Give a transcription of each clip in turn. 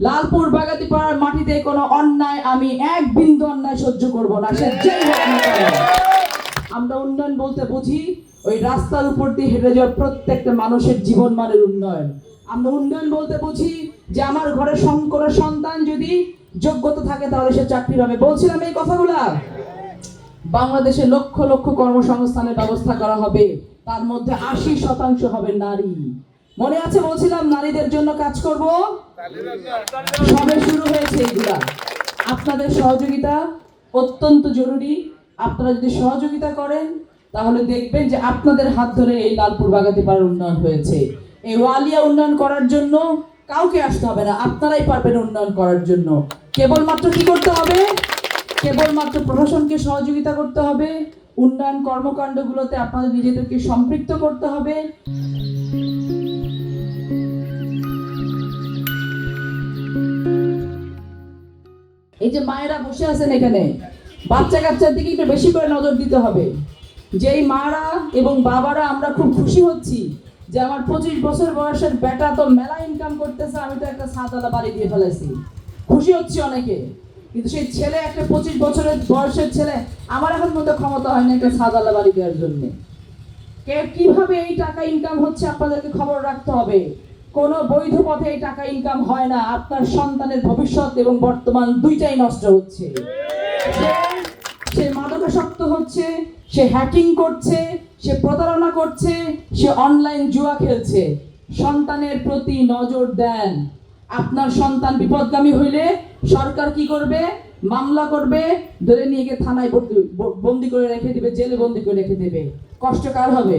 লালপুর বাগাতিপাড়ার মাটিতে কোনো অন্যায় আমি এক বিন্দু অন্যায় সহ্য করব না, সে যেই হোক না কেন। আমরা উন্নয়ন বলতে বুঝি ওই রাস্তার উপর দিয়ে হেঁটে যাওয়ার প্রত্যেকটা মানুষের জীবন মানের উন্নয়ন। আমরা উন্নয়ন বলতে বুঝি যে আমার ঘরে কোনো সন্তান যদি যোগ্যতা থাকে তাহলে সে চাকরি পাবে। বলছিলাম এই কথাগুলা। বাংলাদেশে লক্ষ লক্ষ কর্মসংস্থানের ব্যবস্থা করা হবে, তার মধ্যে 80% হবে নারী। মনে আছে বলছিলাম নারীদের জন্য কাজ করব, সবে শুরু হয়েছে এগুলা। আপনাদের সহযোগিতা অত্যন্ত জরুরি। আপনারা যদি সহযোগিতা করেন তাহলে দেখবেন যে আপনাদের হাত ধরে এই লালপুর বাগাতিপাড়ার উন্নয়ন হয়েছে। এই ওয়ালিয়া উন্নয়ন করার জন্য কাউকে আসতে হবে না, আপনারাই পারবেন উন্নয়ন করার জন্য। কেবলমাত্র কি করতে হবে? কেবলমাত্র প্রশাসনকে সহযোগিতা করতে হবে, উন্নয়ন কর্মকাণ্ডগুলোতে আপনাদের নিজেদেরকে সম্পৃক্ত করতে হবে। এই যে মায়েরা বসে আছেন এখানে, বাচ্চা কাচ্চার দিকে একটু বেশি করে নজর দিতে হবে। যেই মারা এবং বাবারা আমরা খুব খুশি হচ্ছি যে আমার 25 বছর বয়সের বেটা তো মেলা ইনকাম করতেছে, আমি তো একটা সাদালা বাড়ি দিয়ে ফেলেছি, খুশি হচ্ছি অনেকে। কিন্তু সেই ছেলে, একটা 25 বছরের বয়সের ছেলে, আমার এখন মতো ক্ষমতা হয় না একটা সাদালা বাড়ি দেওয়ার জন্য। কিভাবে এই টাকা ইনকাম হচ্ছে আপনাদেরকে খবর রাখতে হবে। কোনো বৈধ পথে এই টাকা ইনকাম হয় না। আপনার সন্তানের ভবিষ্যৎ এবং বর্তমান দুইটাই নষ্ট হচ্ছে। সে মাদকাসক্ত হচ্ছে, সে হ্যাকিং করছে, সে প্রতারণা করছে, সে অনলাইন জুয়া খেলছে। সন্তানের প্রতি নজর দেন। আপনার সন্তান বিপদগামী হইলে সরকার কি করবে? মামলা করবে, ধরে নিয়ে গিয়ে থানায় বন্দি করে রেখে দিবে, জেলে বন্দি করে রেখে দেবে। কষ্ট কার হবে?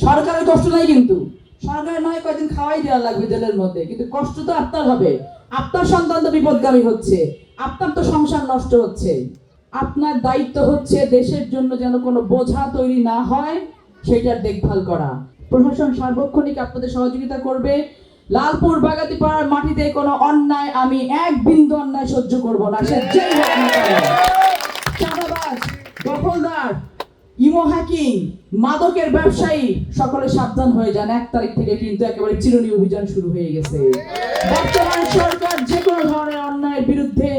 সরকারের কষ্ট নাই, কিন্তু সরকারের নয় কয়েকদিন খাওয়াই দেওয়া লাগবে জেলের মধ্যে, কিন্তু কষ্ট তো আপনার হবে। আপনার সন্তান তো বিপদগামী হচ্ছে, আপনার তো সংসার নষ্ট হচ্ছে। আপনার দায়িত্ব হচ্ছে দেশের জন্য যেন কোনো বোঝা তৈরি না হয় সেটার দেখভাল করা। প্রশাসন সার্বক্ষণিক আপনাদের সহযোগিতা করবে। লালপুর বাগাতিপাড়ার মাটিতে কোনো অন্যায় আমি এক বিন্দু অন্যায় সহ্য করব না, সে যেই হোক না কেন। চাঁদাবাজ, দখলদার, ইমো হ্যাকিং, মাদকের ব্যবসায়ী, সকলে সাবধান হয়ে যান। 1 তারিখ থেকে কিন্তু একেবারে চিরুনি অভিযান শুরু হয়ে গেছে। বর্তমান সরকার যে কোনো ধরনের অন্যায়ের বিরুদ্ধে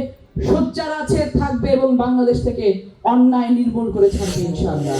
সোচ্চার আছে, থাকবে এবং বাংলাদেশ থেকে অন্যায় নির্মূল করে ছাড়বে ইনশাআল্লাহ।